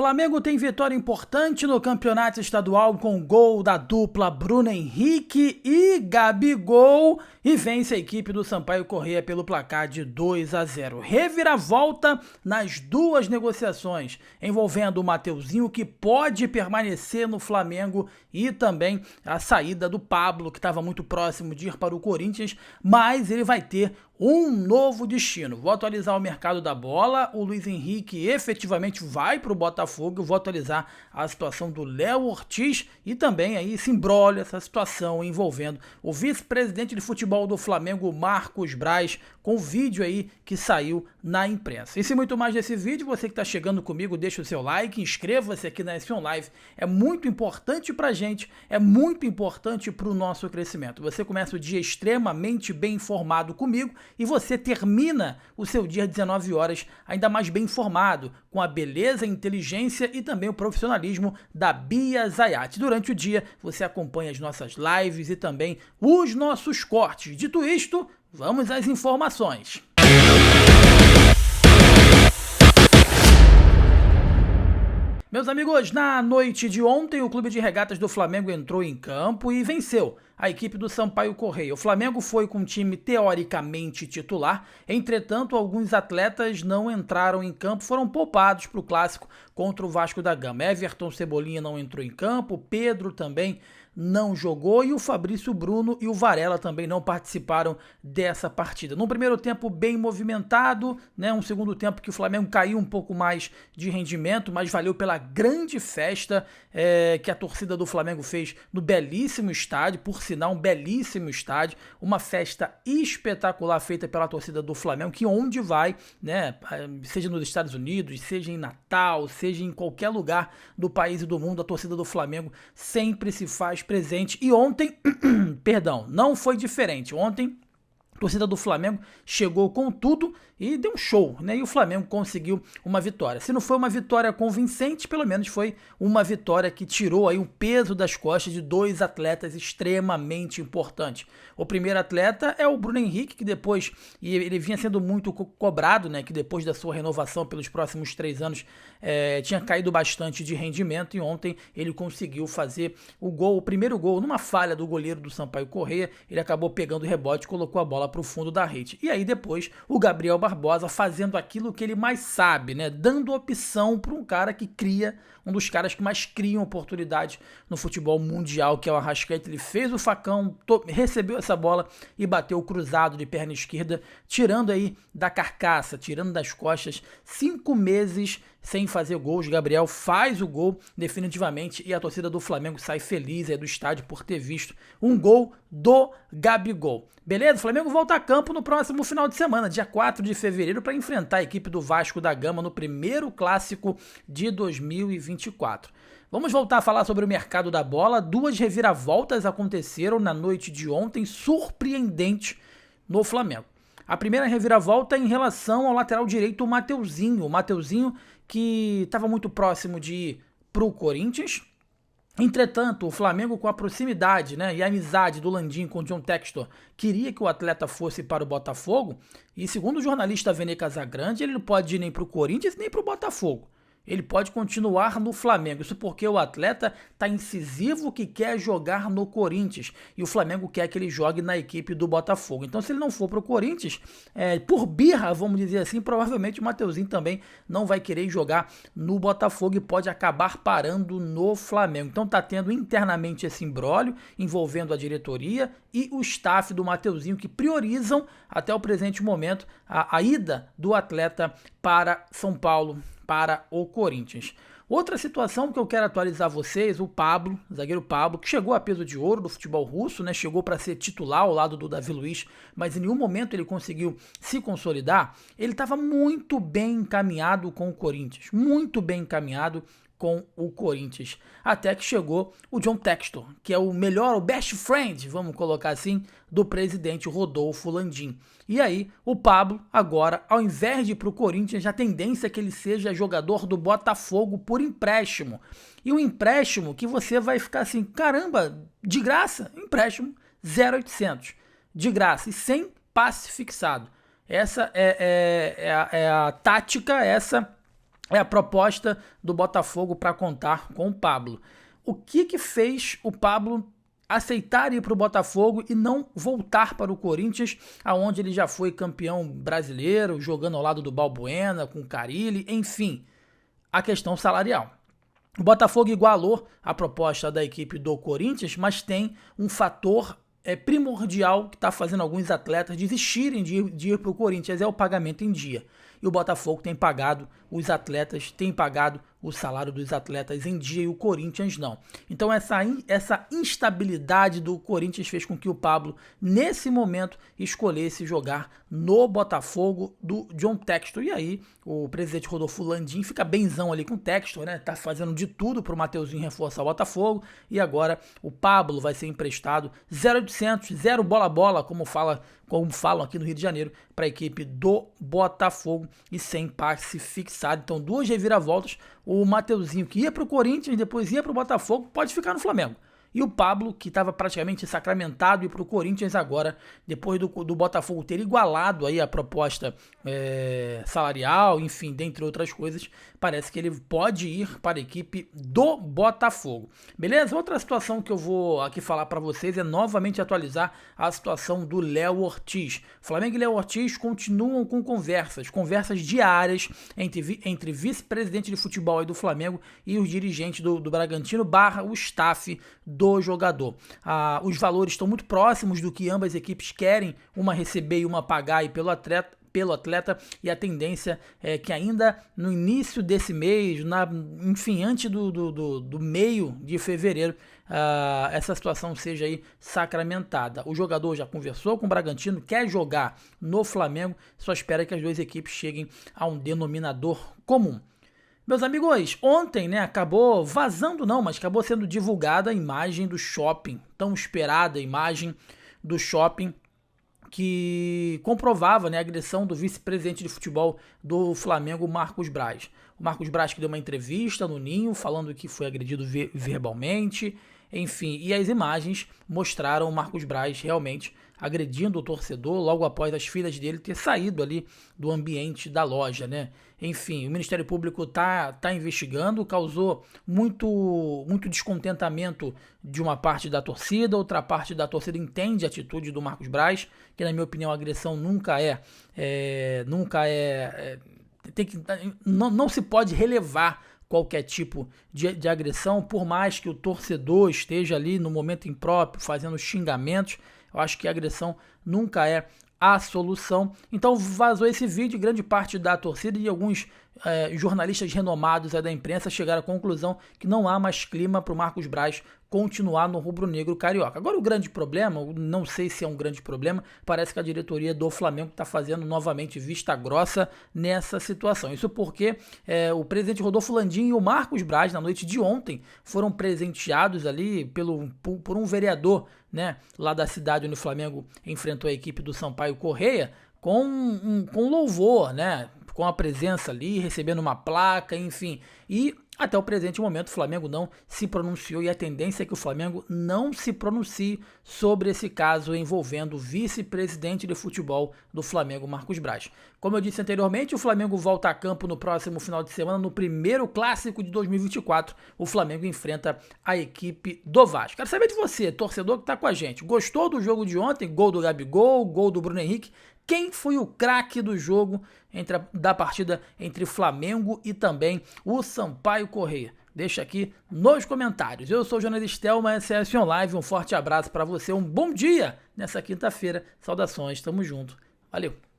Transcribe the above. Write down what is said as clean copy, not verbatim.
Flamengo tem vitória importante no campeonato estadual com gol da dupla Bruno Henrique e Gabigol e vence a equipe do Sampaio Corrêa pelo placar de 2-0. Reviravolta nas duas negociações, envolvendo o Mateuzinho, que pode permanecer no Flamengo, e também a saída do Pablo, que estava muito próximo de ir para o Corinthians, mas ele vai ter um novo destino. Vou atualizar o mercado da bola, o Luiz Henrique efetivamente vai para o Botafogo, eu vou atualizar a situação do Léo Ortiz e também aí se embrolha essa situação envolvendo o vice-presidente de futebol do Flamengo, Marcos Braz, com o vídeo aí que saiu na imprensa. E se muito mais desse vídeo, você que está chegando comigo, deixa o seu like, inscreva-se aqui na S1 Live, é muito importante pra gente, é muito importante para o nosso crescimento. Você começa o dia extremamente bem informado comigo e você termina o seu dia às 19 horas ainda mais bem informado, com a beleza, a inteligência e também o profissionalismo da Bia Zayat. Durante o dia você acompanha as nossas lives e também os nossos cortes. Dito isto, vamos às informações. Meus amigos, na noite de ontem, o Clube de Regatas do Flamengo entrou em campo e venceu a equipe do Sampaio Corrêa. O Flamengo foi com um time teoricamente titular, entretanto, alguns atletas não entraram em campo, foram poupados para o clássico contra o Vasco da Gama. Everton Cebolinha não entrou em campo, Pedro também não jogou e o Fabrício Bruno e o Varela também não participaram dessa partida. Num primeiro tempo bem movimentado, né, um segundo tempo que o Flamengo caiu um pouco mais de rendimento, mas valeu pela grande festa que a torcida do Flamengo fez no belíssimo estádio, por sinal um belíssimo estádio, uma festa espetacular feita pela torcida do Flamengo, que onde vai, né, seja nos Estados Unidos, seja em Natal, seja em qualquer lugar do país e do mundo, a torcida do Flamengo sempre se faz presente. E ontem, perdão, não foi diferente. Ontem a torcida do Flamengo chegou com tudo e deu um show, né? E o Flamengo conseguiu uma vitória. Se não foi uma vitória convincente, pelo menos foi uma vitória que tirou aí o peso das costas de dois atletas extremamente importantes. O primeiro atleta é o Bruno Henrique, que depois, e ele vinha sendo muito cobrado, né? Que depois da sua renovação pelos próximos 3 anos, tinha caído bastante de rendimento, e ontem ele conseguiu fazer o gol, o primeiro gol, numa falha do goleiro do Sampaio Corrêa. Ele acabou pegando o rebote e colocou a bola para o fundo da rede. E aí depois o Gabriel Barbosa fazendo aquilo que ele mais sabe, né? Dando opção para um cara que cria, um dos caras que mais criam oportunidades no futebol mundial, que é o Arrascaeta. Ele fez o facão, recebeu essa bola e bateu cruzado de perna esquerda, tirando aí da carcaça, tirando das costas 5 meses sem fazer gols. Gabriel faz o gol definitivamente e a torcida do Flamengo sai feliz aí do estádio por ter visto um gol do Gabigol. Beleza? O Flamengo volta a campo no próximo final de semana, dia 4 de fevereiro, para enfrentar a equipe do Vasco da Gama no primeiro clássico de 2024. Vamos voltar a falar sobre o mercado da bola. 2 reviravoltas aconteceram na noite de ontem, surpreendentes no Flamengo. A primeira reviravolta é em relação ao lateral direito, o Mateuzinho. O Mateuzinho que estava muito próximo de ir para o Corinthians. Entretanto, o Flamengo, com a proximidade, né, e a amizade do Landim com o John Textor, queria que o atleta fosse para o Botafogo. E segundo o jornalista Vene Casagrande, ele não pode ir nem para o Corinthians nem para o Botafogo. Ele pode continuar no Flamengo. Isso porque o atleta está incisivo que quer jogar no Corinthians. E o Flamengo quer que ele jogue na equipe do Botafogo. Então, se ele não for para o Corinthians, por birra, vamos dizer assim, provavelmente o Mateuzinho também não vai querer jogar no Botafogo e pode acabar parando no Flamengo. Então, está tendo internamente esse imbróglio envolvendo a diretoria e o staff do Mateuzinho, que priorizam, até o presente momento, a ida do atleta para São Paulo, para o Corinthians. Outra situação que eu quero atualizar vocês, o Pablo, o zagueiro Pablo, que chegou a peso de ouro do futebol russo, né? Chegou para ser titular ao lado do Davi Luiz, mas em nenhum momento ele conseguiu se consolidar. Ele estava muito bem encaminhado com o Corinthians, muito bem encaminhado com o Corinthians, até que chegou o John Textor, que é o melhor, o best friend, vamos colocar assim, do presidente Rodolfo Landim. E aí, o Pablo, agora, ao invés de ir para o Corinthians, a tendência é que ele seja jogador do Botafogo por empréstimo. E um empréstimo que você vai ficar assim, caramba, de graça, empréstimo 0,800, de graça e sem passe fixado. Essa é a tática, essa é a proposta do Botafogo para contar com o Pablo. O que fez o Pablo aceitar ir para o Botafogo e não voltar para o Corinthians, aonde ele já foi campeão brasileiro, jogando ao lado do Balbuena, com o Carille, enfim, a questão salarial. O Botafogo igualou a proposta da equipe do Corinthians, mas tem um fator primordial que está fazendo alguns atletas desistirem de ir para o Corinthians, é o pagamento em dia. E o Botafogo tem pagado os atletas, tem pagado o salário dos atletas em dia e o Corinthians não. Então essa instabilidade do Corinthians fez com que o Pablo, nesse momento, escolhesse jogar no Botafogo do John Textor. E aí o presidente Rodolfo Landim fica benzão ali com o Textor, né? Tá fazendo de tudo pro Mateuzinho reforçar o Botafogo. E agora o Pablo vai ser emprestado 0,800, 0 bola, como falam aqui no Rio de Janeiro, para a equipe do Botafogo e sem passe fixado. Então, duas reviravoltas. O Mateuzinho, que ia para o Corinthians, depois ia para o Botafogo, pode ficar no Flamengo. E o Pablo, que estava praticamente sacramentado, ir para o Corinthians agora, depois do Botafogo ter igualado aí a proposta salarial, enfim, dentre outras coisas, parece que ele pode ir para a equipe do Botafogo. Beleza? Outra situação que eu vou aqui falar para vocês é novamente atualizar a situação do Léo Ortiz. Flamengo e Léo Ortiz continuam com conversas diárias entre vice-presidente de futebol aí do Flamengo e os dirigentes do Bragantino / o staff do jogador. Os valores estão muito próximos do que ambas equipes querem, uma receber e uma pagar aí pelo atleta, e a tendência é que ainda no início desse mês, enfim, antes do meio de fevereiro, essa situação seja aí sacramentada. O jogador já conversou com o Bragantino, quer jogar no Flamengo, só espera que as duas equipes cheguem a um denominador comum. Meus amigos, ontem, né, acabou vazando não, mas acabou sendo divulgada a imagem do shopping, tão esperada imagem do shopping que comprovava, né, a agressão do vice-presidente de futebol do Flamengo, Marcos Braz. O Marcos Braz que deu uma entrevista no Ninho falando que foi agredido verbalmente, enfim, e as imagens mostraram o Marcos Braz realmente agredindo o torcedor logo após as filhas dele ter saído ali do ambiente da loja, né? Enfim, o Ministério Público tá investigando, causou muito descontentamento de uma parte da torcida, outra parte da torcida entende a atitude do Marcos Braz, que na minha opinião a agressão não se pode relevar qualquer tipo de agressão, por mais que o torcedor esteja ali no momento impróprio, fazendo xingamentos. Eu acho que a agressão nunca é a solução. Então vazou esse vídeo, grande parte da torcida e alguns jornalistas renomados da imprensa chegaram à conclusão que não há mais clima para o Marcos Braz continuar no rubro-negro carioca. Agora o grande problema, não sei se é um grande problema, parece que a diretoria do Flamengo está fazendo novamente vista grossa nessa situação. Isso porque o presidente Rodolfo Landim e o Marcos Braz, na noite de ontem, foram presenteados ali por um vereador, né, lá da cidade onde o Flamengo enfrentou a equipe do Sampaio Correia, com louvor, né, com a presença ali, recebendo uma placa, enfim. E até o presente momento o Flamengo não se pronunciou e a tendência é que o Flamengo não se pronuncie sobre esse caso envolvendo o vice-presidente de futebol do Flamengo, Marcos Braz. Como eu disse anteriormente, o Flamengo volta a campo no próximo final de semana, no primeiro clássico de 2024. O Flamengo enfrenta a equipe do Vasco. Quero saber de você, torcedor que está com a gente. Gostou do jogo de ontem? Gol do Gabigol, gol do Bruno Henrique. Quem foi o craque do jogo da partida entre Flamengo e também o Sampaio Correia? Deixa aqui nos comentários. Eu sou o jornalista Thelma, essa é a F1 Live. Um forte abraço para você, um bom dia nessa quinta-feira. Saudações, tamo junto. Valeu!